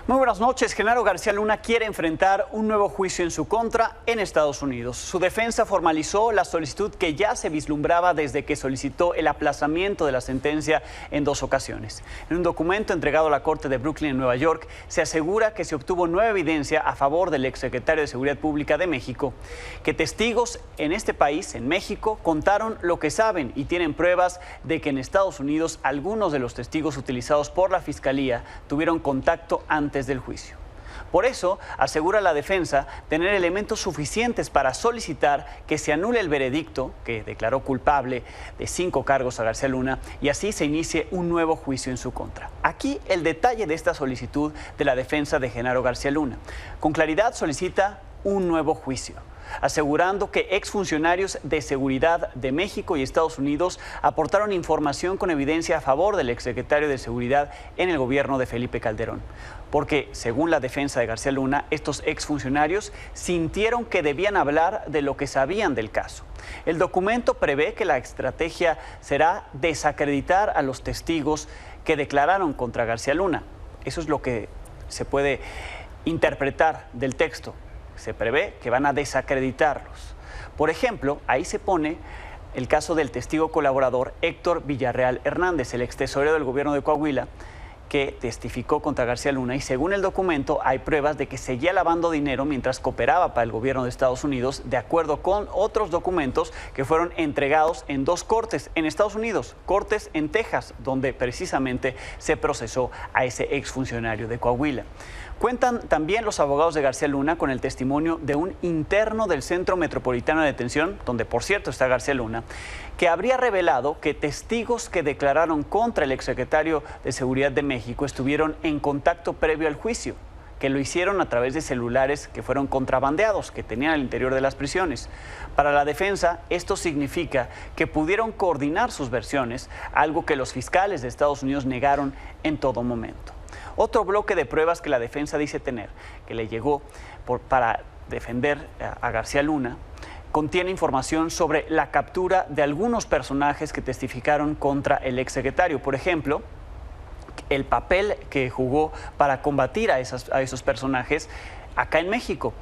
Muy buenas noches. Genaro García Luna quiere enfrentar un nuevo juicio en su contra en Estados Unidos. Su defensa formalizó la solicitud que ya se vislumbraba desde que solicitó el aplazamiento de la sentencia en 2 ocasiones. En un documento entregado a la Corte de Brooklyn en Nueva York, se asegura que se obtuvo nueva evidencia a favor del exsecretario de Seguridad Pública de México, que testigos en este país, en México, contaron lo que saben y tienen pruebas de que en Estados Unidos algunos de los testigos utilizados por la Fiscalía tuvieron contacto antes del juicio. Por eso, asegura la defensa tener elementos suficientes para solicitar que se anule el veredicto que declaró culpable de 5 cargos a García Luna y así se inicie un nuevo juicio en su contra. Aquí el detalle de esta solicitud de la defensa de Genaro García Luna. Con claridad solicita un nuevo juicio, asegurando que exfuncionarios de seguridad de México y Estados Unidos aportaron información con evidencia a favor del exsecretario de Seguridad en el gobierno de Felipe Calderón. Porque, según la defensa de García Luna, estos exfuncionarios sintieron que debían hablar de lo que sabían del caso. El documento prevé que la estrategia será desacreditar a los testigos que declararon contra García Luna. Eso es lo que se puede interpretar del texto. Se prevé que van a desacreditarlos. Por ejemplo, ahí se pone el caso del testigo colaborador Héctor Villarreal Hernández, el extesorero del gobierno de Coahuila, que testificó contra García Luna y según el documento hay pruebas de que seguía lavando dinero mientras cooperaba para el gobierno de Estados Unidos, de acuerdo con otros documentos que fueron entregados en 2 cortes en Estados Unidos, cortes en Texas, donde precisamente se procesó a ese exfuncionario de Coahuila. Cuentan también los abogados de García Luna con el testimonio de un interno del Centro Metropolitano de Detención, donde por cierto está García Luna, que habría revelado que testigos que declararon contra el exsecretario de Seguridad de México estuvieron en contacto previo al juicio, que lo hicieron a través de celulares que fueron contrabandeados, que tenían al interior de las prisiones. Para la defensa, esto significa que pudieron coordinar sus versiones, algo que los fiscales de Estados Unidos negaron en todo momento. Otro bloque de pruebas que la defensa dice tener, que le llegó para defender a García Luna, contiene información sobre la captura de algunos personajes que testificaron contra el exsecretario. Por ejemplo, el papel que jugó para combatir a esos personajes acá en México.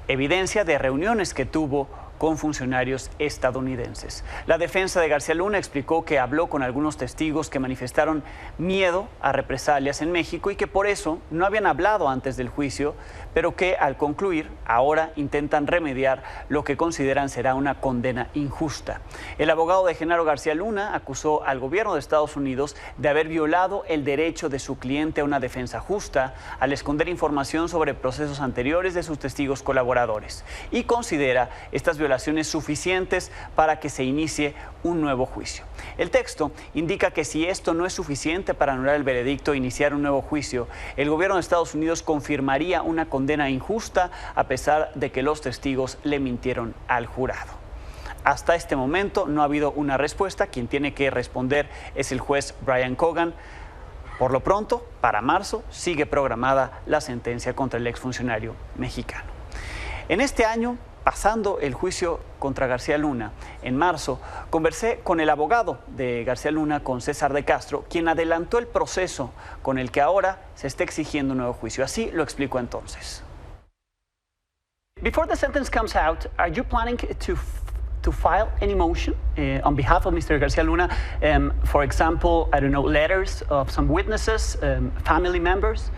Evidencia de reuniones que tuvo con funcionarios estadounidenses. La defensa de García Luna explicó que habló con algunos testigos que manifestaron miedo a represalias en México y que por eso no habían hablado antes del juicio, pero que al concluir ahora intentan remediar lo que consideran será una condena injusta. El abogado de Genaro García Luna acusó al gobierno de Estados Unidos de haber violado el derecho de su cliente a una defensa justa al esconder información sobre procesos anteriores de sus testigos colaboradores y considera estas violaciones suficientes para que se inicie un nuevo juicio. El texto indica que si esto no es suficiente para anular el veredicto e iniciar un nuevo juicio, el gobierno de Estados Unidos confirmaría una condena injusta a pesar de que los testigos le mintieron al jurado. Hasta este momento no ha habido una respuesta. Quien tiene que responder es el juez Brian Cogan. Por lo pronto, para marzo, sigue programada la sentencia contra el exfuncionario mexicano. En este año, pasando el juicio contra García Luna, en marzo, conversé con el abogado de García Luna, con César de Castro, quien adelantó el proceso con el que ahora se está exigiendo un nuevo juicio. Así lo explicó entonces. Before the sentence comes out, are you planning to file any motion on behalf of Mr. García Luna? For example, I don't know, letters of some witnesses, family members?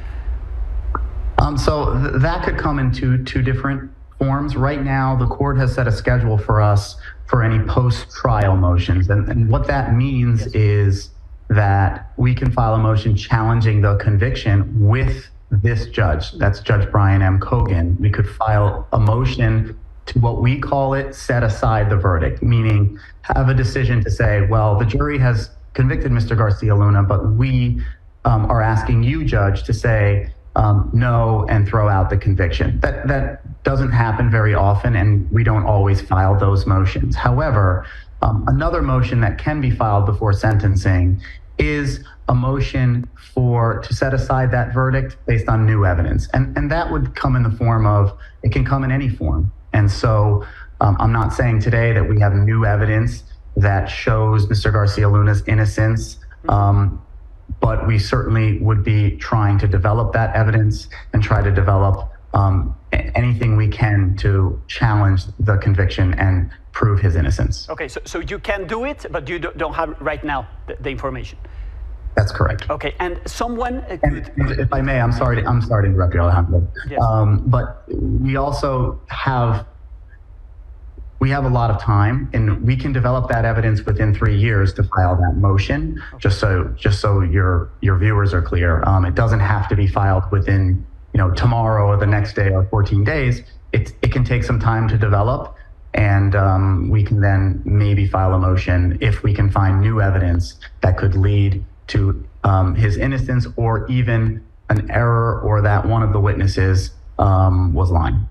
So that could come in two different forms. Right now, the court has set a schedule for us for any post-trial motions. And what that means is that we can file a motion challenging the conviction with this judge. That's Judge Brian M. Cogan. We could file a motion to what we call it, set aside the verdict, meaning have a decision to say, well, the jury has convicted Mr. Garcia Luna, but we are asking you, Judge, to say no and throw out the conviction. That doesn't happen very often, and we don't always file those motions. However, another motion that can be filed before sentencing is a motion to set aside that verdict based on new evidence. And that would come in the form of, it can come in any form. And so I'm not saying today that we have new evidence that shows Mr. Garcia Luna's innocence. but we certainly would be trying to develop that evidence and try to develop anything we can to challenge the conviction and prove his innocence. Okay, so you can do it, but you don't have right now the information. That's correct. Okay, and someone And if I may, I'm sorry to interrupt you, Alejandro. Yes. But we also have a lot of time, and we can develop that evidence within 3 years to file that motion. Okay. Just so your viewers are clear, it doesn't have to be filed within tomorrow or the next day or 14 days. It can take some time to develop, and we can then maybe file a motion if we can find new evidence that could lead to his innocence, or even an error, or that one of the witnesses was lying.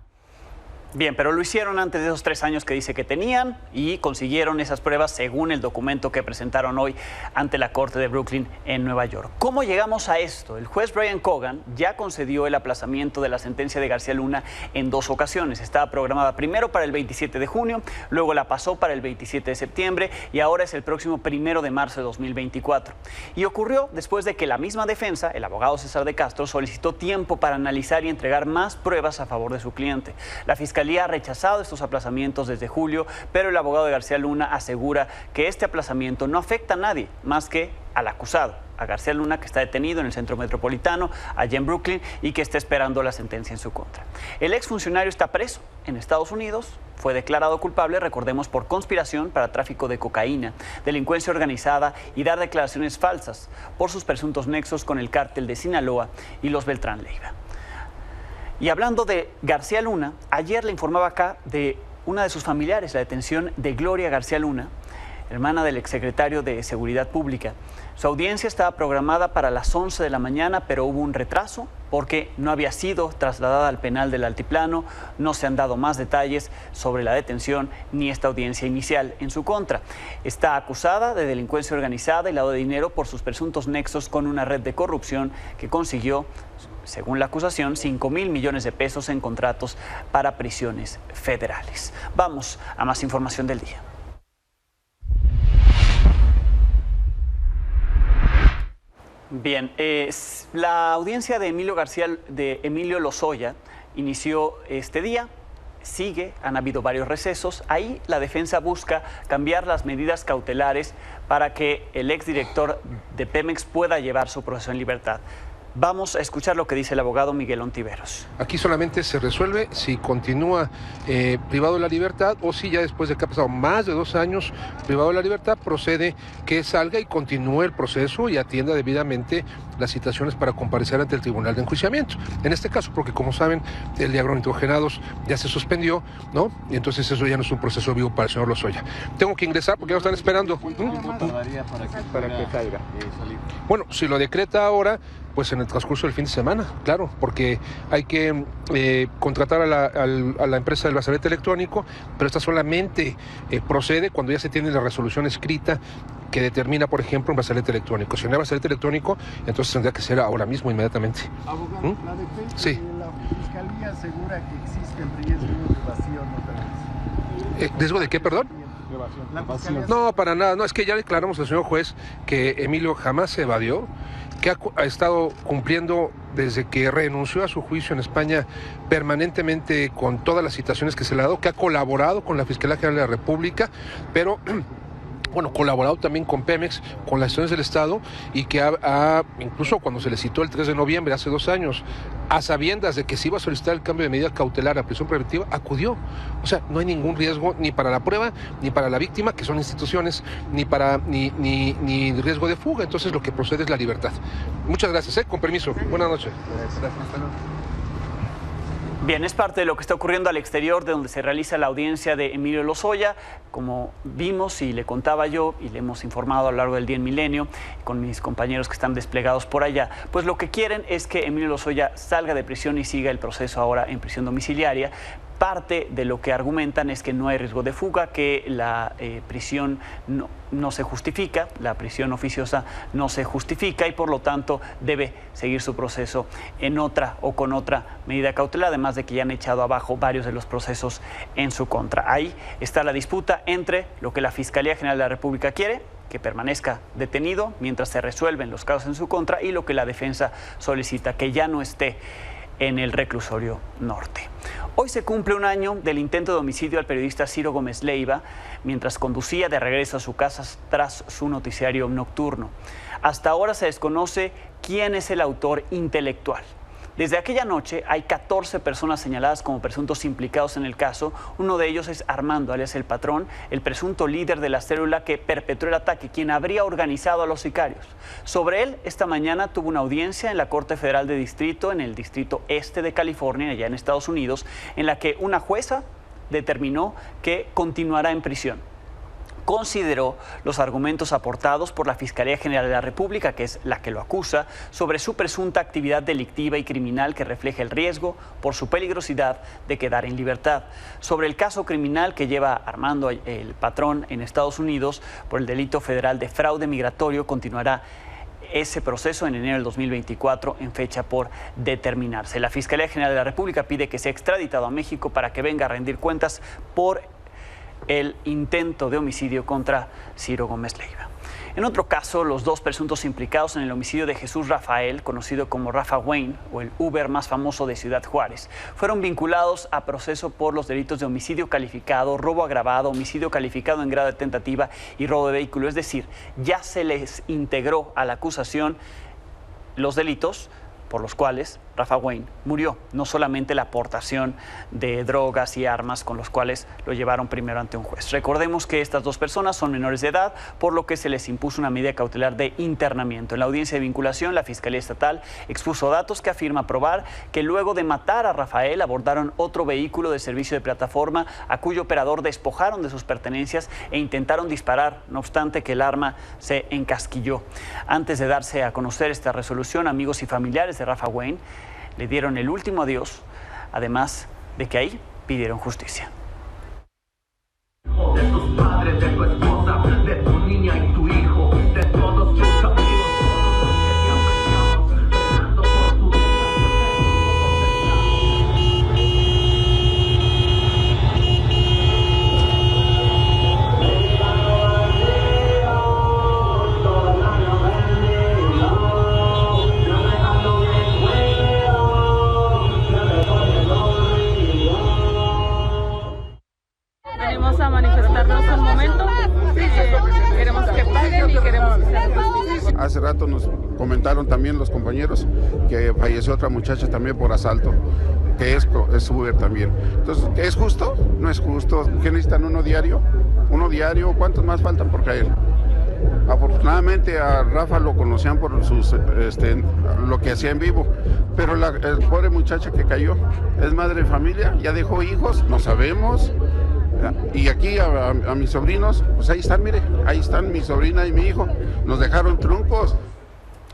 Bien, pero lo hicieron antes de esos 3 años que dice que tenían y consiguieron esas pruebas según el documento que presentaron hoy ante la Corte de Brooklyn en Nueva York. ¿Cómo llegamos a esto? El juez Brian Cogan ya concedió el aplazamiento de la sentencia de García Luna en 2 ocasiones. Estaba programada primero para el 27 de junio, luego la pasó para el 27 de septiembre y ahora es el próximo 1 de marzo de 2024. Y ocurrió después de que la misma defensa, el abogado César de Castro, solicitó tiempo para analizar y entregar más pruebas a favor de su cliente. La Fiscalía ha rechazado estos aplazamientos desde julio, pero el abogado de García Luna asegura que este aplazamiento no afecta a nadie más que al acusado, a García Luna, que está detenido en el centro metropolitano, allá en Brooklyn, y que está esperando la sentencia en su contra. El exfuncionario está preso en Estados Unidos, fue declarado culpable, recordemos, por conspiración para tráfico de cocaína, delincuencia organizada y dar declaraciones falsas por sus presuntos nexos con el cártel de Sinaloa y los Beltrán Leiva. Y hablando de García Luna, ayer le informaba acá de una de sus familiares, la detención de Gloria García Luna, hermana del exsecretario de Seguridad Pública. Su audiencia estaba programada para las 11 de la mañana, pero hubo un retraso porque no había sido trasladada al penal del Altiplano. No se han dado más detalles sobre la detención ni esta audiencia inicial en su contra. Está acusada de delincuencia organizada y lavado de dinero por sus presuntos nexos con una red de corrupción que consiguió, según la acusación, 5,000 millones de pesos en contratos para prisiones federales. Vamos a más información del día. Bien, la audiencia de Emilio Lozoya inició este día. Sigue, han habido varios recesos. Ahí la defensa busca cambiar las medidas cautelares para que el exdirector de Pemex pueda llevar su proceso en libertad. Vamos a escuchar lo que dice el abogado Miguel Ontiveros. Aquí solamente se resuelve si continúa privado de la libertad o si ya después de que ha pasado más de 2 años privado de la libertad procede que salga y continúe el proceso y atienda debidamente las citaciones para comparecer ante el Tribunal de Enjuiciamiento. En este caso, porque como saben, el de agronitrogenados ya se suspendió, ¿no? Y entonces eso ya no es un proceso vivo para el señor Lozoya. Tengo que ingresar porque ya lo están esperando. ¿Cuánto tiempo tardaría para que salga? Bueno, si lo decreta ahora, pues en el transcurso del fin de semana, claro, porque hay que contratar a la empresa del brazalete electrónico, pero esta solamente procede cuando ya se tiene la resolución escrita que determina, por ejemplo, un brazalete electrónico. Si no hay brazalete electrónico, entonces tendría que ser ahora mismo, inmediatamente. Abogado, la defensa Sí. de la Fiscalía asegura que existe el riesgo de evasión otra vez. ¿Riesgo de qué, perdón? La Fiscalía... No, para nada. No, es que ya declaramos al señor juez que Emilio jamás se evadió, que ha estado cumpliendo desde que renunció a su juicio en España permanentemente con todas las citaciones que se le ha dado, que ha colaborado con la Fiscalía General de la República, pero... bueno, colaborado también con Pemex, con las instituciones del Estado, y que incluso cuando se le citó el 3 de noviembre, hace 2 años, a sabiendas de que se iba a solicitar el cambio de medida cautelar a prisión preventiva, acudió. O sea, no hay ningún riesgo ni para la prueba, ni para la víctima, que son instituciones, ni riesgo de fuga. Entonces lo que procede es la libertad. Muchas gracias, con permiso. Buenas noches. Gracias. Bien, es parte de lo que está ocurriendo al exterior de donde se realiza la audiencia de Emilio Lozoya. Como vimos y le contaba yo y le hemos informado a lo largo del día en Milenio con mis compañeros que están desplegados por allá, pues lo que quieren es que Emilio Lozoya salga de prisión y siga el proceso ahora en prisión domiciliaria. Parte de lo que argumentan es que no hay riesgo de fuga, que la prisión no se justifica, la prisión oficiosa no se justifica y por lo tanto debe seguir su proceso en otra o con otra medida cautelar, además de que ya han echado abajo varios de los procesos en su contra. Ahí está la disputa entre lo que la Fiscalía General de la República quiere que permanezca detenido mientras se resuelven los casos en su contra y lo que la defensa solicita, que ya no esté en el reclusorio norte. Hoy se cumple un año del intento de homicidio al periodista Ciro Gómez Leiva mientras conducía de regreso a su casa tras su noticiario nocturno. Hasta ahora se desconoce quién es el autor intelectual. Desde aquella noche hay 14 personas señaladas como presuntos implicados en el caso. Uno de ellos es Armando, alias El Patrón, el presunto líder de la célula que perpetró el ataque, quien habría organizado a los sicarios. Sobre él, esta mañana tuvo una audiencia en la Corte Federal de Distrito, en el Distrito Este de California, allá en Estados Unidos, en la que una jueza determinó que continuará en prisión. Consideró los argumentos aportados por la Fiscalía General de la República, que es la que lo acusa, sobre su presunta actividad delictiva y criminal que refleja el riesgo por su peligrosidad de quedar en libertad. Sobre el caso criminal que lleva Armando El Patrón en Estados Unidos por el delito federal de fraude migratorio, continuará ese proceso en enero del 2024 en fecha por determinarse. La Fiscalía General de la República pide que sea extraditado a México para que venga a rendir cuentas por el intento de homicidio contra Ciro Gómez Leiva. En otro caso, los dos presuntos implicados en el homicidio de Jesús Rafael, conocido como Rafa Wayne, o el Uber más famoso de Ciudad Juárez, fueron vinculados a proceso por los delitos de homicidio calificado, robo agravado, homicidio calificado en grado de tentativa y robo de vehículo. Es decir, ya se les integró a la acusación los delitos por los cuales Rafa Wayne murió, no solamente la aportación de drogas y armas con los cuales lo llevaron primero ante un juez. Recordemos que estas dos personas son menores de edad, por lo que se les impuso una medida cautelar de internamiento. En la audiencia de vinculación, la Fiscalía Estatal expuso datos que afirma probar que luego de matar a Rafael abordaron otro vehículo de servicio de plataforma a cuyo operador despojaron de sus pertenencias e intentaron disparar, no obstante que el arma se encasquilló. Antes de darse a conocer esta resolución, amigos y familiares de Rafa Wayne le dieron el último adiós, además de que ahí pidieron justicia. De tus padres, de tu esposa, de tu niña y tu hijo, de todos tus amigos, todos los que te apreciamos, velando por tu a manifestarnos un momento, queremos que paguen y queremos que sea justicia. Hace rato nos comentaron también los compañeros que falleció otra muchacha también por asalto, que es Uber también. Entonces, ¿es justo? No es justo. ¿Qué necesitan? ¿Uno diario? ¿Uno diario? ¿Cuántos más faltan por caer? Afortunadamente a Rafa lo conocían por lo que hacía en vivo, pero la pobre muchacha que cayó es madre de familia, ya dejó hijos, no sabemos. Y aquí a mis sobrinos, pues ahí están, mire, ahí están mi sobrina y mi hijo, nos dejaron truncos.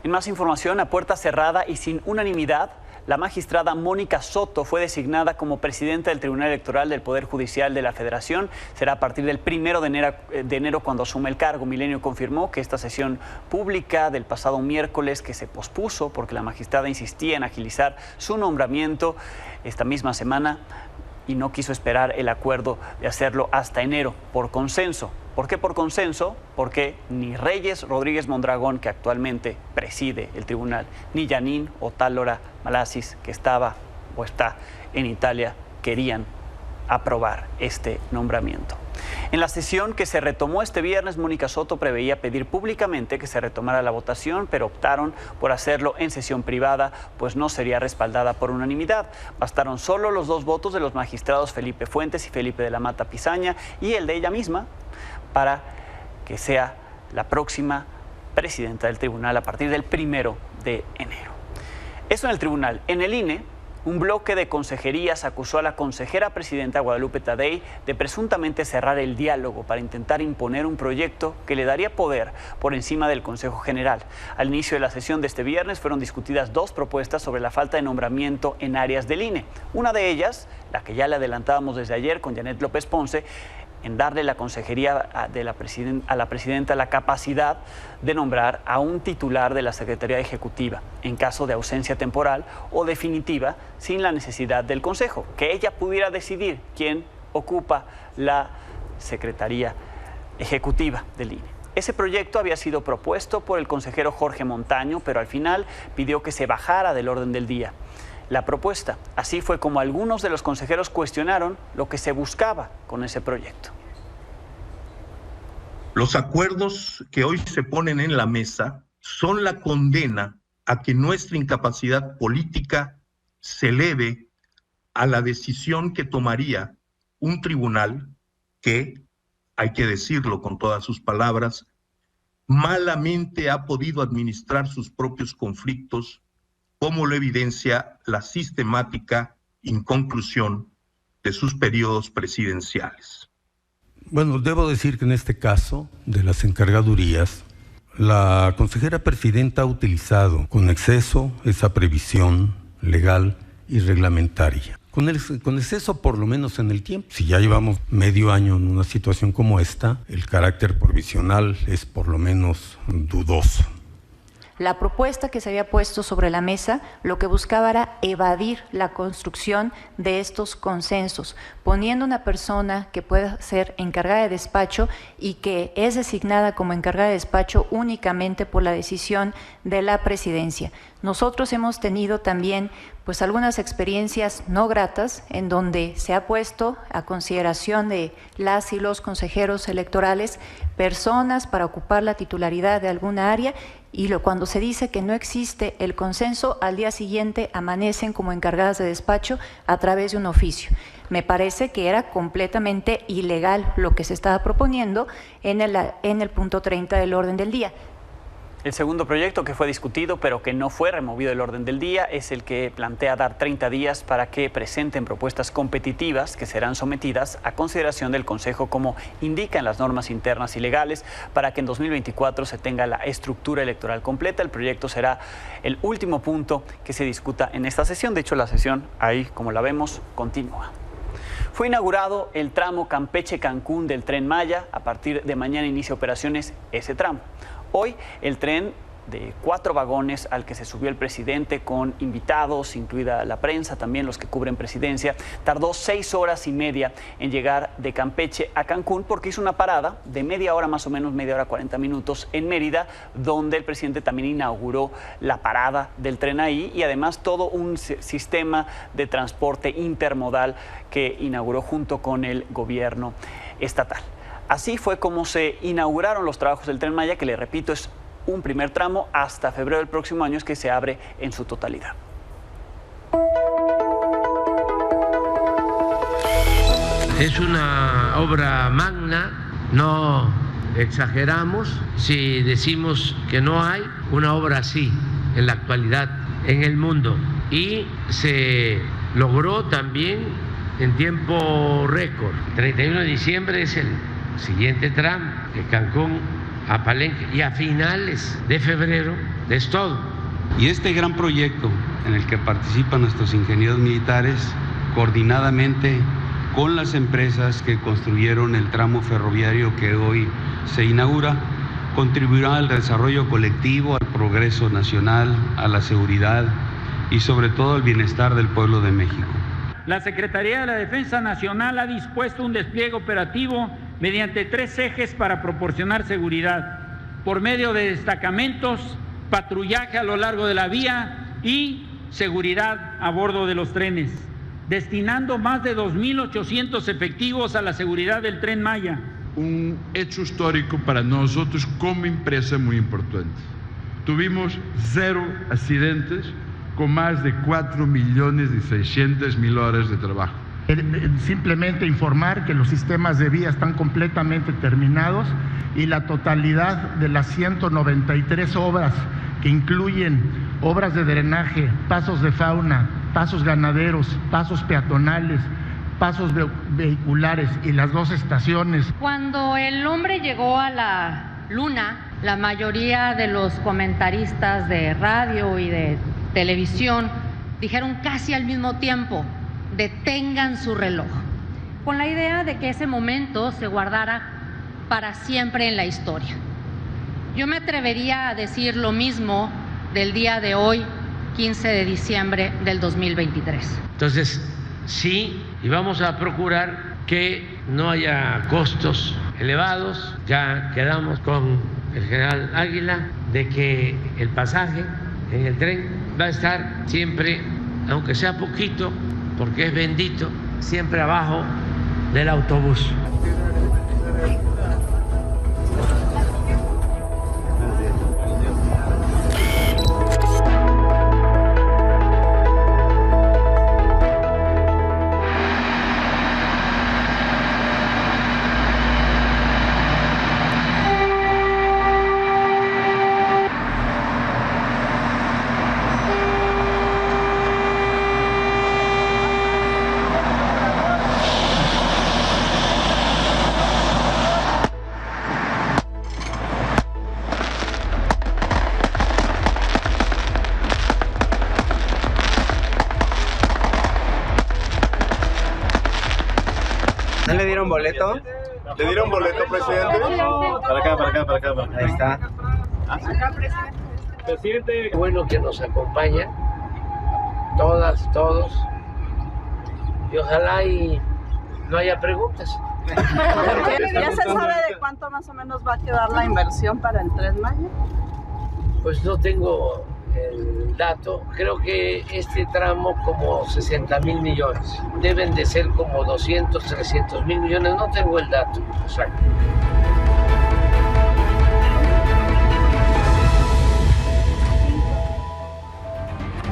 En más información, a puerta cerrada y sin unanimidad, la magistrada Mónica Soto fue designada como presidenta del Tribunal Electoral del Poder Judicial de la Federación. Será a partir del 1 de enero cuando asume el cargo. Milenio confirmó que esta sesión pública del pasado miércoles, que se pospuso porque la magistrada insistía en agilizar su nombramiento esta misma semana, y no quiso esperar el acuerdo de hacerlo hasta enero por consenso. ¿Por qué por consenso? Porque ni Reyes Rodríguez Mondragón, que actualmente preside el tribunal, ni Yanín Otálora Malasis, que estaba o está en Italia, querían aprobar este nombramiento. En la sesión que se retomó este viernes, Mónica Soto preveía pedir públicamente que se retomara la votación, pero optaron por hacerlo en sesión privada, pues no sería respaldada por unanimidad. Bastaron solo los dos votos de los magistrados Felipe Fuentes y Felipe de la Mata Pizaña y el de ella misma para que sea la próxima presidenta del tribunal a partir del 1 de enero. Eso en el tribunal. En el INE, un bloque de consejerías acusó a la consejera presidenta Guadalupe Tadei de presuntamente cerrar el diálogo para intentar imponer un proyecto que le daría poder por encima del Consejo General. Al inicio de la sesión de este viernes fueron discutidas dos propuestas sobre la falta de nombramiento en áreas del INE. Una de ellas, la que ya le adelantábamos desde ayer con Janet López Ponce, en darle la consejería a la presidenta la capacidad de nombrar a un titular de la Secretaría Ejecutiva en caso de ausencia temporal o definitiva sin la necesidad del Consejo, que ella pudiera decidir quién ocupa la Secretaría Ejecutiva del INE. Ese proyecto había sido propuesto por el consejero Jorge Montaño, pero al final pidió que se bajara del orden del día la propuesta. Así fue como algunos de los consejeros cuestionaron lo que se buscaba con ese proyecto. Los acuerdos que hoy se ponen en la mesa son la condena a que nuestra incapacidad política se eleve a la decisión que tomaría un tribunal que, hay que decirlo con todas sus palabras, malamente ha podido administrar sus propios conflictos, como lo evidencia la sistemática inconclusión de sus periodos presidenciales. Bueno, debo decir que en este caso de las encargadurías, la consejera presidenta ha utilizado con exceso esa previsión legal y reglamentaria. Con exceso por lo menos en el tiempo. Si ya llevamos medio año en una situación como esta, el carácter provisional es por lo menos dudoso. La propuesta que se había puesto sobre la mesa lo que buscaba era evadir la construcción de estos consensos, poniendo una persona que pueda ser encargada de despacho y que es designada como encargada de despacho únicamente por la decisión de la presidencia. Nosotros hemos tenido también pues algunas experiencias no gratas en donde se ha puesto a consideración de las y los consejeros electorales personas para ocupar la titularidad de alguna área y cuando se dice que no existe el consenso, al día siguiente amanecen como encargadas de despacho a través de un oficio. Me parece que era completamente ilegal lo que se estaba proponiendo en el punto 30 del orden del día. El segundo proyecto que fue discutido pero que no fue removido del orden del día es el que plantea dar 30 días para que presenten propuestas competitivas que serán sometidas a consideración del Consejo como indican las normas internas y legales para que en 2024 se tenga la estructura electoral completa. El proyecto será el último punto que se discuta en esta sesión. De hecho, la sesión ahí, como la vemos, continúa. Fue inaugurado el tramo Campeche-Cancún del Tren Maya. A partir de mañana inicia operaciones ese tramo. Hoy el tren de 4 vagones al que se subió el presidente con invitados, incluida la prensa, también los que cubren presidencia, tardó 6 horas y media en llegar de Campeche a Cancún porque hizo una parada de media hora, más o menos media hora 40 minutos en Mérida, donde el presidente también inauguró la parada del tren ahí y además todo un sistema de transporte intermodal que inauguró junto con el gobierno estatal. Así fue como se inauguraron los trabajos del Tren Maya, que le repito es un primer tramo hasta febrero del próximo año, es que se abre en su totalidad. Es una obra magna, no exageramos si decimos que no hay una obra así en la actualidad en el mundo y se logró también en tiempo récord. 31 de diciembre es el siguiente tramo de Cancún a Palenque y a finales de febrero es todo. Y este gran proyecto en el que participan nuestros ingenieros militares coordinadamente con las empresas que construyeron el tramo ferroviario que hoy se inaugura, contribuirá al desarrollo colectivo, al progreso nacional, a la seguridad y sobre todo al bienestar del pueblo de México. La Secretaría de la Defensa Nacional ha dispuesto un despliegue operativo mediante 3 ejes para proporcionar seguridad, por medio de destacamentos, patrullaje a lo largo de la vía y seguridad a bordo de los trenes, destinando más de 2.800 efectivos a la seguridad del Tren Maya. Un hecho histórico para nosotros como empresa muy importante. Tuvimos 0 accidentes con más de 4.600.000 horas de trabajo. Simplemente informar que los sistemas de vía están completamente terminados y la totalidad de las 193 obras que incluyen obras de drenaje, pasos de fauna, pasos ganaderos, pasos peatonales, pasos vehiculares y las 2 estaciones. Cuando el hombre llegó a la luna, la mayoría de los comentaristas de radio y de televisión dijeron casi al mismo tiempo: detengan su reloj, con la idea de que ese momento se guardara para siempre en la historia. Yo me atrevería a decir lo mismo del día de hoy, 15 de diciembre del 2023. Entonces, sí, y vamos a procurar que no haya costos elevados. Ya quedamos con el general Águila de que el pasaje en el tren va a estar siempre, aunque sea poquito, porque es bendito, siempre abajo del autobús. ¿No le dieron boleto? ¿Le dieron boleto, presidente? Para acá. Ahí está. Presidente. Bueno que nos acompaña, todas, todos, y ojalá y no haya preguntas. ¿Ya se sabe de cuánto más o menos va a quedar la inversión para el Tren Maya? Pues no tengo el dato, creo que este tramo como 60,000 millones, deben de ser como 200, 300,000 millones, no tengo el dato exacto.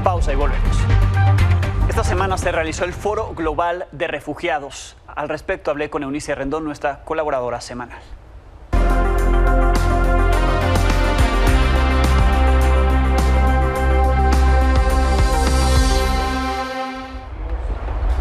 Pausa y volvemos. Esta semana se realizó el Foro Global de Refugiados. Al respecto hablé con Eunice Rendón, nuestra colaboradora semanal.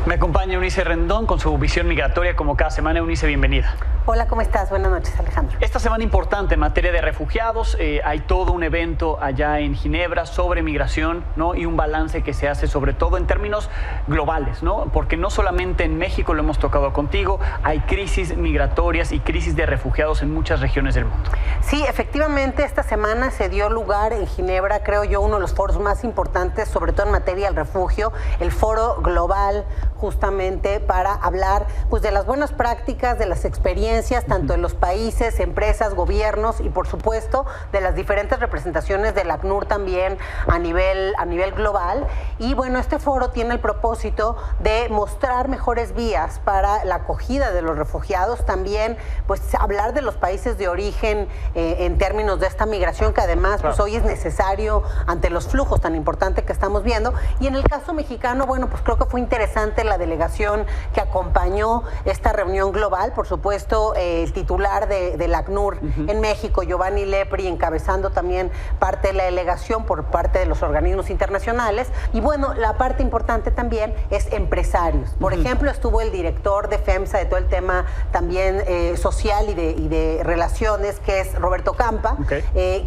Me acompaña Eunice Rendón con su visión migratoria como cada semana. Eunice, bienvenida. Hola, ¿cómo estás? Buenas noches, Alejandro. Esta semana importante en materia de refugiados. Hay todo un evento allá en Ginebra sobre migración, ¿no? Y un balance que se hace sobre todo en términos globales, ¿no? Porque no solamente en México lo hemos tocado contigo, hay crisis migratorias y crisis de refugiados en muchas regiones del mundo. Sí, efectivamente, esta semana se dio lugar en Ginebra, creo yo, uno de los foros más importantes, sobre todo en materia del refugio, el Foro Global, justamente para hablar pues de las buenas prácticas, de las experiencias, tanto de los países, empresas, gobiernos y por supuesto de las diferentes representaciones del ACNUR también a nivel global. Y bueno, este foro tiene el propósito de mostrar mejores vías para la acogida de los refugiados, también pues hablar de los países de origen en términos de esta migración que además pues hoy es necesario ante los flujos tan importantes que estamos viendo. Y en el caso mexicano, bueno, pues creo que fue interesante la delegación que acompañó esta reunión global, por supuesto el titular del ACNUR en México, Giovanni Lepri, encabezando también parte de la delegación por parte de los organismos internacionales. Y bueno, la parte importante también es empresarios. Por ejemplo, estuvo el director de FEMSA, de todo el tema también social y de relaciones, que es Roberto Campa,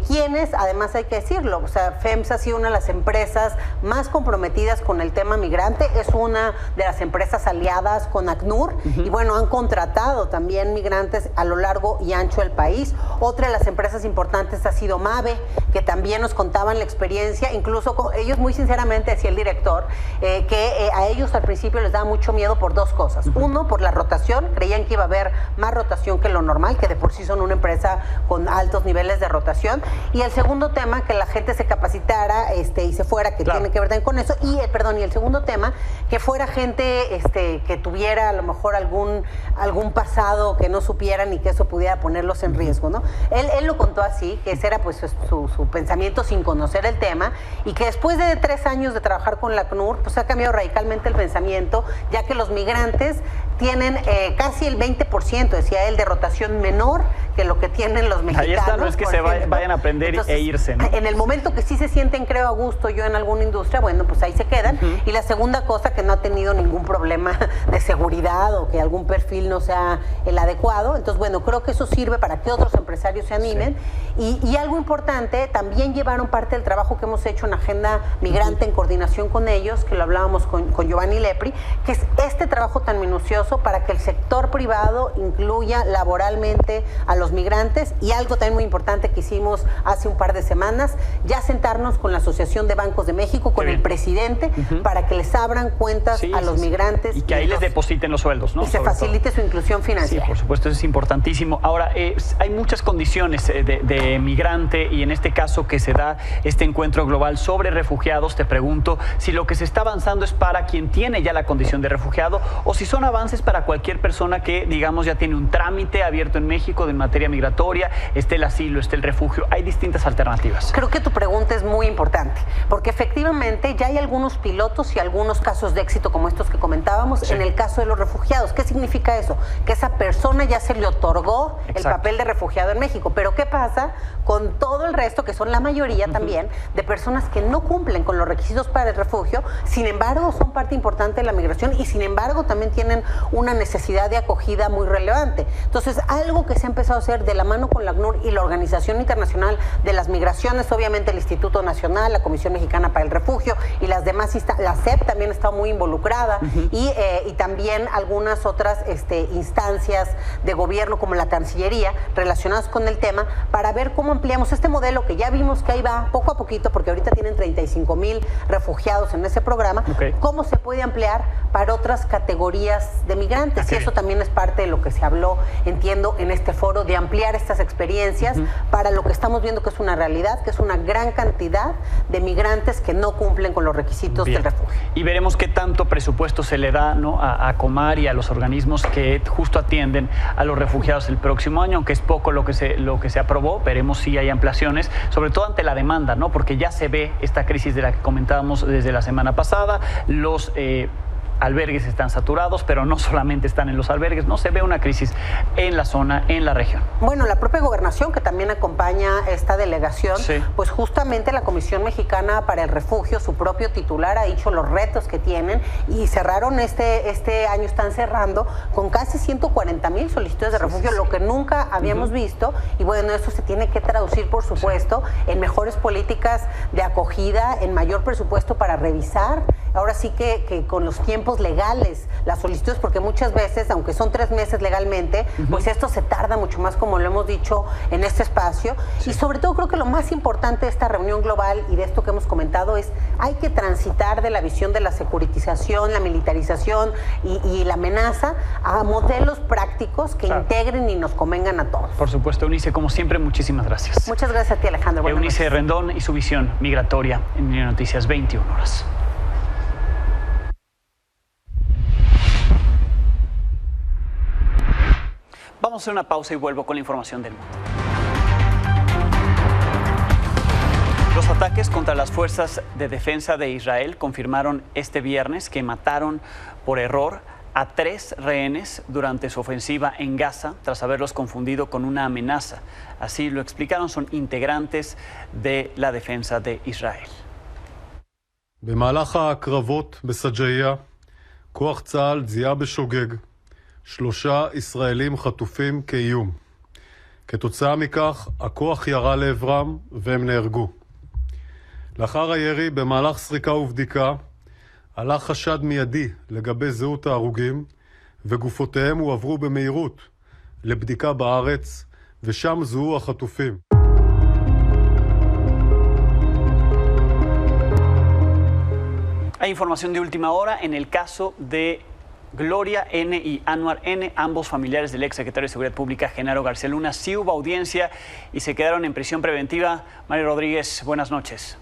quienes, además hay que decirlo, o sea, FEMSA ha sido una de las empresas más comprometidas con el tema migrante, es una de las empresas aliadas con ACNUR y bueno, han contratado también migrantes a lo largo y ancho del país. Otra de las empresas importantes ha sido MAVE, que también nos contaban la experiencia, incluso ellos muy sinceramente, decía el director, que a ellos al principio les daba mucho miedo por dos cosas. Uno, por la rotación, creían que iba a haber más rotación que lo normal, que de por sí son una empresa con altos niveles de rotación. Y el segundo tema, que la gente se capacitara y se fuera, que tiene que ver también con eso. Y el segundo tema, que fuera gente que tuviera a lo mejor algún pasado que no supieran y que eso pudiera ponerlos en riesgo, ¿no? Él lo contó así, que ese era pues su pensamiento sin conocer el tema, y que después de 3 años de trabajar con la ACNUR, pues ha cambiado radicalmente el pensamiento, ya que los migrantes tienen casi el 20%, decía él, de rotación menor que lo que tienen los mexicanos. Ahí está, no es que se vayan a aprender. Entonces, e irse, ¿no? En el momento que sí se sienten, creo, a gusto yo en alguna industria, bueno, pues ahí se quedan. Y la segunda cosa, que no ha tenido ningún problema de seguridad o que algún perfil no sea el adecuado. Entonces, bueno, creo que eso sirve para que otros empresarios se animen. Y algo importante, también llevaron parte del trabajo que hemos hecho en Agenda Migrante en coordinación con ellos, que lo hablábamos con Giovanni Lepri, que es este trabajo tan minucioso para que el sector privado incluya laboralmente a los los migrantes y algo también muy importante que hicimos hace un par de semanas, ya sentarnos con la Asociación de Bancos de México, con el presidente, para que les abran cuentas a los migrantes. Y que ahí les depositen los sueldos, ¿no? Y se facilite su inclusión financiera. Sí, por supuesto, eso es importantísimo. Ahora, hay muchas condiciones de migrante y en este caso que se da este encuentro global sobre refugiados, te pregunto si lo que se está avanzando es para quien tiene ya la condición de refugiado o si son avances para cualquier persona que, digamos, ya tiene un trámite abierto en México de materia migratoria, esté el asilo, esté el refugio. Hay distintas alternativas. Creo que tu pregunta es muy importante, porque efectivamente ya hay algunos pilotos y algunos casos de éxito como estos que comentábamos en el caso de los refugiados. ¿Qué significa eso? Que esa persona ya se le otorgó el papel de refugiado en México. Pero ¿qué pasa con todo el resto, que son la mayoría también, de personas que no cumplen con los requisitos para el refugio, sin embargo son parte importante de la migración y sin embargo también tienen una necesidad de acogida muy relevante? Entonces, algo que se ha empezado a hacer de la mano con la ACNUR y la Organización Internacional de las Migraciones, obviamente el Instituto Nacional, la Comisión Mexicana para el Refugio y las demás, la CEP también está muy involucrada y también algunas otras instancias de gobierno como la Cancillería relacionadas con el tema, para ver cómo ampliamos este modelo que ya vimos que ahí va poco a poquito, porque ahorita tienen 35,000 refugiados en ese programa, cómo se puede ampliar para otras categorías de migrantes. Y eso también es parte de lo que se habló, entiendo, en este foro, de ampliar estas experiencias para lo que estamos viendo que es una realidad, que es una gran cantidad de migrantes que no cumplen con los requisitos del refugio. Y veremos qué tanto presupuesto se le da, ¿no?, a Comar y a los organismos que justo atienden a los refugiados el próximo año, aunque es poco lo que se aprobó. Veremos si hay ampliaciones, sobre todo ante la demanda, ¿no?, porque ya se ve esta crisis de la que comentábamos desde la semana pasada. Los albergues están saturados, pero no solamente están en los albergues, no, se ve una crisis en la zona, en la región. Bueno, la propia gobernación, que también acompaña esta delegación, pues justamente la Comisión Mexicana para el Refugio, su propio titular, ha dicho los retos que tienen y cerraron este año, están cerrando con casi 140,000 solicitudes de refugio, lo que nunca habíamos visto. Y bueno, eso se tiene que traducir, por supuesto, en mejores políticas de acogida, en mayor presupuesto para revisar, ahora sí que con los tiempos legales las solicitudes, porque muchas veces, aunque son 3 meses legalmente, pues esto se tarda mucho más, como lo hemos dicho en este espacio. Y sobre todo creo que lo más importante de esta reunión global y de esto que hemos comentado es: hay que transitar de la visión de la securitización, la militarización y la amenaza a modelos prácticos que integren y nos convengan a todos. Por supuesto, Eunice, como siempre, muchísimas gracias. Muchas gracias a ti, Alejandro. Eunice Rendón y su visión migratoria en Noticias 21 horas. Vamos a hacer una pausa y vuelvo con la información del mundo. Los ataques contra las fuerzas de defensa de Israel confirmaron este viernes que mataron por error a 3 rehenes durante su ofensiva en Gaza, tras haberlos confundido con una amenaza. Así lo explicaron, son integrantes de la defensa de Israel. במהלך הקרבות בסג'איה, כוח צה"ל זיהה בשוגג 3 ישראלים חטופים כאיום. כתוצאה מכך, הכוח ירה לעברם והם נהרגו. לאחר הירי, במהלך סריקה ובדיקה, עלה חשד מיידי לגבי זהות ההרוגים, וגופותיהם הועברו במהירות לבדיקה בארץ, ושם זוהו החטופים. Hay información de última hora en el caso de Gloria N. y Anwar N., ambos familiares del ex secretario de Seguridad Pública, Genaro García Luna. Sí hubo audiencia y se quedaron en prisión preventiva. Mario Rodríguez, buenas noches.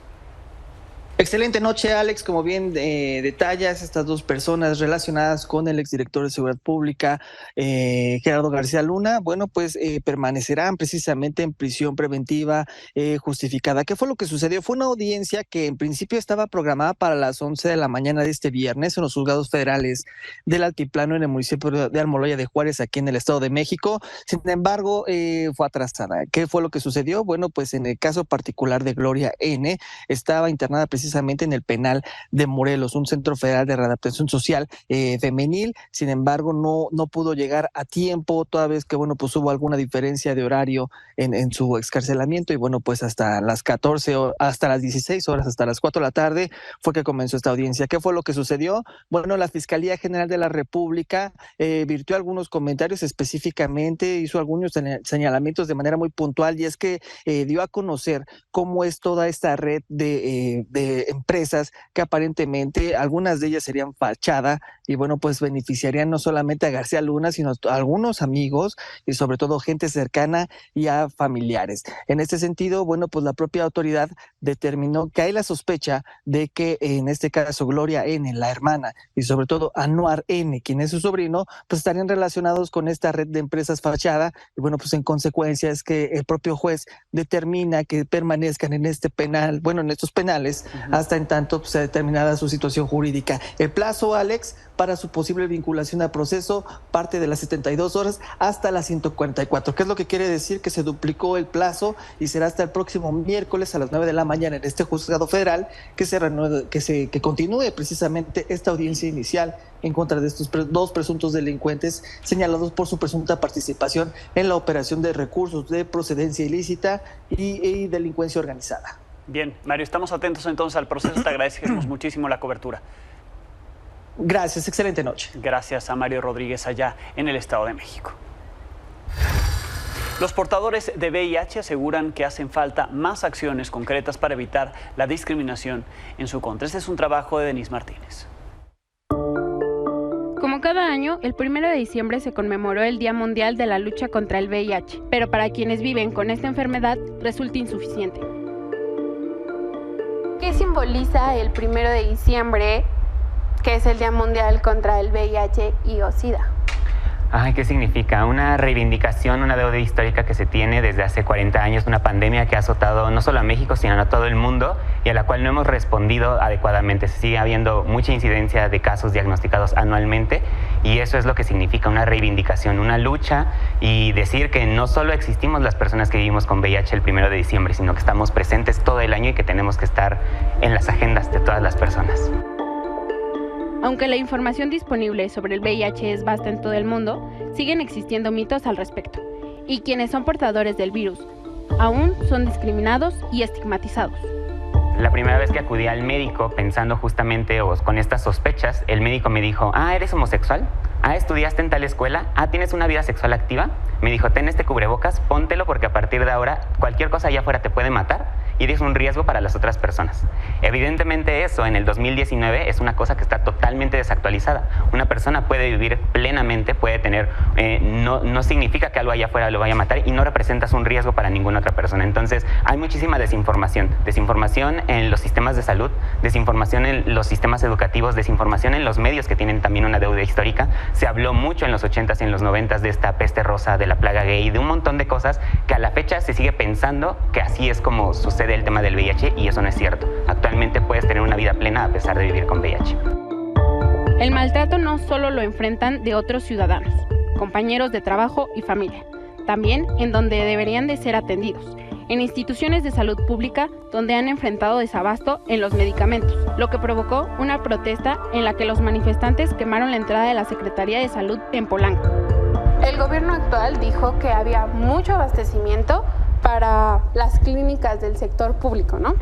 Excelente noche, Alex. Como bien detallas, estas 2 personas relacionadas con el exdirector de Seguridad Pública, Gerardo García Luna, bueno, pues permanecerán precisamente en prisión preventiva justificada. ¿Qué fue lo que sucedió? Fue una audiencia que en principio estaba programada para las 11 de la mañana de este viernes en los juzgados federales del Altiplano en el municipio de Almoloya de Juárez, aquí en el Estado de México. Sin embargo, fue atrasada. ¿Qué fue lo que sucedió? Bueno, pues en el caso particular de Gloria N., estaba internada precisamente precisamente en el penal de Morelos, un centro federal de readaptación social femenil. Sin embargo, no pudo llegar a tiempo, toda vez que, bueno, pues hubo alguna diferencia de horario en su excarcelamiento, y bueno, pues hasta las 16 horas, hasta las 4 de la tarde, fue que comenzó esta audiencia. ¿Qué fue lo que sucedió? Bueno, la Fiscalía General de la República virtió algunos comentarios, específicamente hizo algunos señalamientos de manera muy puntual, y es que dio a conocer cómo es toda esta red de empresas que aparentemente algunas de ellas serían fachada, y bueno, pues beneficiarían no solamente a García Luna, sino a algunos amigos y sobre todo gente cercana y a familiares. En este sentido, bueno, pues la propia autoridad determinó que hay la sospecha de que en este caso Gloria N., la hermana, y sobre todo Anuar N., quien es su sobrino, pues estarían relacionados con esta red de empresas fachada, y bueno, pues en consecuencia es que el propio juez determina que permanezcan en este penal, bueno, en estos penales, hasta en tanto pues, sea determinada su situación jurídica. El plazo, Alex, para su posible vinculación al proceso parte de las 72 horas hasta las 144. ¿Qué es lo que quiere decir? Que se duplicó el plazo y será hasta el próximo miércoles a las 9 de la mañana en este juzgado federal que continúe precisamente esta audiencia inicial en contra de estos dos presuntos delincuentes señalados por su presunta participación en la operación de recursos de procedencia ilícita y delincuencia organizada. Bien, Mario, estamos atentos entonces al proceso. Te agradecemos muchísimo la cobertura. Gracias, excelente noche. Gracias a Mario Rodríguez allá en el Estado de México. Los portadores de VIH aseguran que hacen falta más acciones concretas para evitar la discriminación en su contra. Este es un trabajo de Denise Martínez. Como cada año, el 1 de diciembre se conmemoró el Día Mundial de la Lucha contra el VIH, pero para quienes viven con esta enfermedad resulta insuficiente. ¿Qué simboliza el 1 de diciembre, que es el Día Mundial contra el VIH y o SIDA? ¿Qué significa? Una reivindicación, una deuda histórica que se tiene desde hace 40 años, una pandemia que ha azotado no solo a México, sino a todo el mundo y a la cual no hemos respondido adecuadamente. Se sigue habiendo mucha incidencia de casos diagnosticados anualmente, y eso es lo que significa una reivindicación, una lucha, y decir que no solo existimos las personas que vivimos con VIH el 1 de diciembre, sino que estamos presentes todo el año y que tenemos que estar en las agendas de todas las personas. Aunque la información disponible sobre el VIH es vasta en todo el mundo, siguen existiendo mitos al respecto, y quienes son portadores del virus aún son discriminados y estigmatizados. La primera vez que acudí al médico pensando justamente o con estas sospechas, el médico me dijo, ¿eres homosexual? ¿Estudiaste en tal escuela? ¿Tienes una vida sexual activa? Me dijo, ten este cubrebocas, póntelo porque a partir de ahora cualquier cosa allá afuera te puede matar y eres un riesgo para las otras personas. Evidentemente eso en el 2019 es una cosa que está totalmente desactualizada. Una persona puede vivir plenamente, puede tener, no significa que algo allá afuera lo vaya a matar y no representas un riesgo para ninguna otra persona. Entonces hay muchísima desinformación en los sistemas de salud, desinformación en los sistemas educativos, desinformación en los medios que tienen también una deuda histórica. Se habló mucho en los 80s y en los 90s de esta peste rosa, de la plaga gay, de un montón de cosas que a la fecha se sigue pensando que así es como sucede el tema del VIH, y eso no es cierto. Actualmente puedes tener una vida plena a pesar de vivir con VIH. El maltrato no solo lo enfrentan de otros ciudadanos, compañeros de trabajo y familia, también en donde deberían de ser atendidos, en instituciones de salud pública donde han enfrentado desabasto en los medicamentos, lo que provocó una protesta en la que los manifestantes quemaron la entrada de la Secretaría de Salud en Polanco. El gobierno actual dijo que había mucho abastecimiento para las clínicas del sector público, ¿no?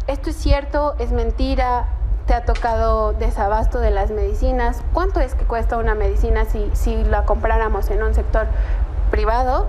¿Esto es cierto? ¿Es mentira? ¿Te ha tocado desabasto de las medicinas? ¿Cuánto es que cuesta una medicina si la compráramos en un sector privado?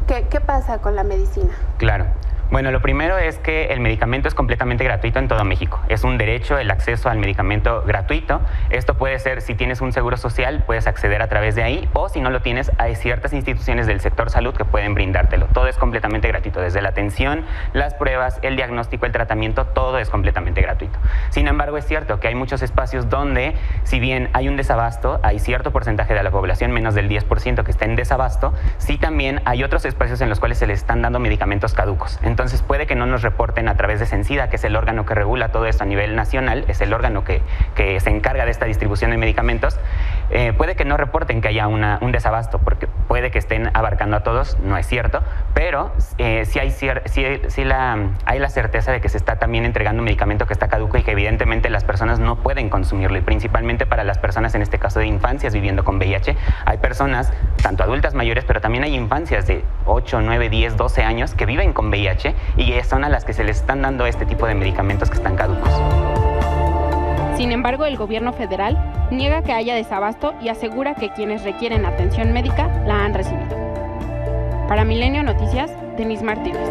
¿Qué pasa con la medicina? Claro. Bueno, lo primero es que el medicamento es completamente gratuito en todo México. Es un derecho el acceso al medicamento gratuito. Esto puede ser, si tienes un seguro social, puedes acceder a través de ahí, o si no lo tienes, hay ciertas instituciones del sector salud que pueden brindártelo. Todo es completamente gratuito, desde la atención, las pruebas, el diagnóstico, el tratamiento, todo es completamente gratuito. Sin embargo, es cierto que hay muchos espacios donde, si bien hay un desabasto, hay cierto porcentaje de la población, menos del 10% que está en desabasto, sí también hay otros espacios en los cuales se les están dando medicamentos caducos. Entonces puede que no nos reporten a través de Cencida, que es el órgano que regula todo esto a nivel nacional, es el órgano que se encarga de esta distribución de medicamentos, puede que no reporten que haya un desabasto, porque puede que estén abarcando a todos, no es cierto, pero sí hay la certeza de que se está también entregando un medicamento que está caduco y que evidentemente las personas no pueden consumirlo, y principalmente para las personas, en este caso de infancias viviendo con VIH. Hay personas, tanto adultas mayores, pero también hay infancias de 8, 9, 10, 12 años que viven con VIH y son a las que se les están dando este tipo de medicamentos que están caducos. Sin embargo, el gobierno federal niega que haya desabasto y asegura que quienes requieren atención médica la han recibido. Para Milenio Noticias, Denise Martínez.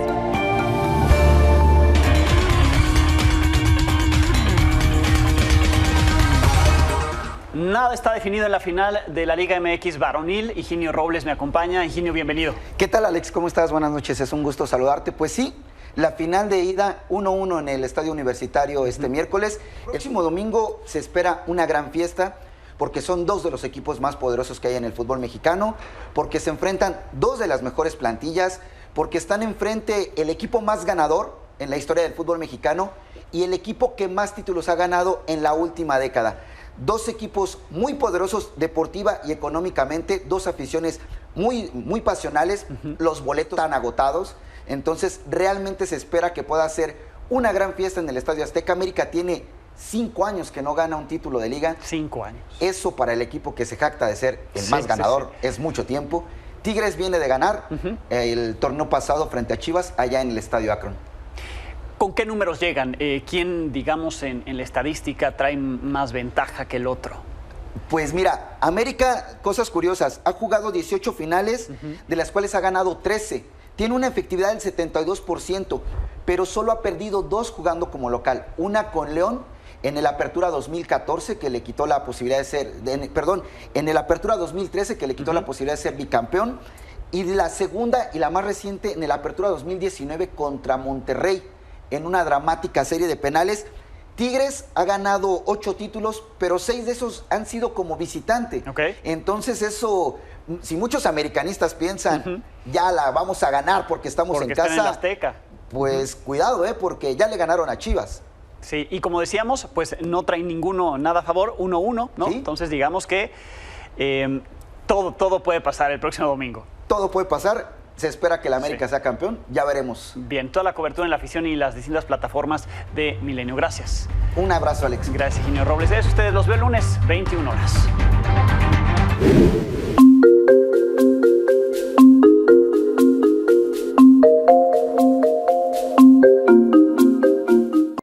Nada está definido en la final de la Liga MX varonil. Higinio Robles me acompaña. Higinio, bienvenido. ¿Qué tal, Alex? ¿Cómo estás? Buenas noches, es un gusto saludarte. Pues sí, la final de ida 1-1 en el Estadio Universitario este miércoles. El próximo domingo se espera una gran fiesta porque son dos de los equipos más poderosos que hay en el fútbol mexicano, porque se enfrentan dos de las mejores plantillas, porque están enfrente el equipo más ganador en la historia del fútbol mexicano y el equipo que más títulos ha ganado en la última década. Dos equipos muy poderosos deportiva y económicamente, dos aficiones muy pasionales, los boletos están agotados, entonces realmente se espera que pueda ser una gran fiesta en el Estadio Azteca. América tiene 5 años que no gana un título de liga. 5 años. Eso para el equipo que se jacta de ser el más ganador es mucho tiempo. Tigres viene de ganar el torneo pasado frente a Chivas allá en el Estadio Akron. ¿Con qué números llegan? ¿Quién, digamos, en la estadística trae más ventaja que el otro? Pues mira, América, cosas curiosas, ha jugado 18 finales, de las cuales ha ganado 13. Tiene una efectividad del 72%, pero solo ha perdido 2 jugando como local. Una con León en el Apertura 2014, que le quitó la posibilidad de ser, en el Apertura 2013, que le quitó la posibilidad de ser bicampeón. Y la segunda y la más reciente en el Apertura 2019 contra Monterrey, en una dramática serie de penales. Tigres ha ganado 8 títulos, pero 6 de esos han sido como visitante. Entonces eso, si muchos americanistas piensan, ya la vamos a ganar porque estamos en casa. Están en la Azteca. Pues cuidado, porque ya le ganaron a Chivas. Sí, y como decíamos, pues no traen ninguno nada a favor, 1-1, ¿no? ¿Sí? Entonces digamos que todo puede pasar el próximo domingo. Todo puede pasar. Se espera que el América sea campeón, ya veremos. Bien, toda la cobertura en la afición y las distintas plataformas de Milenio. Gracias. Un abrazo, Alex. Gracias, Higinio Robles. Ustedes los veo el lunes, 21 horas.